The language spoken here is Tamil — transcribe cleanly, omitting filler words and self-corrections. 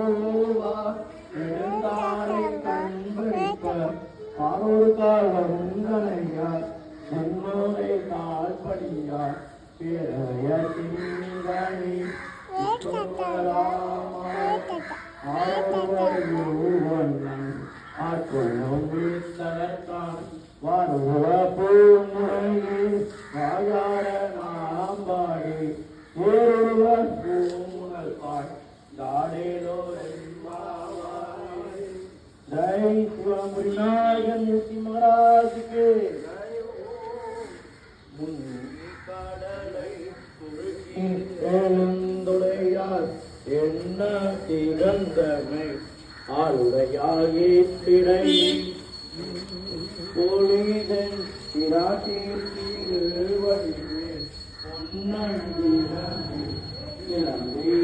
யெகோவா எழுந்தாரை கண்பிடிக்க ஆரோரு காலங்களையார் என்னோரை கால்படியார் பிறைய திங்களை ஆட்கொள்ளும் வீத்தகத்தான் வருவ பூமுறையில் வாயார நாம்பாடி ஏறுவர் பூமுகல் பாய் தாடேலோ ஜெய் சிவம் விநாயகன் மூர்த்தி மகாராஜ் கே எழுந்துடையார் என்ன திறந்தமை ஆளுடையாகி திரை பொழிதன் திராட்டில் திருவடிவே பொன்னந்திரமே இளந்தே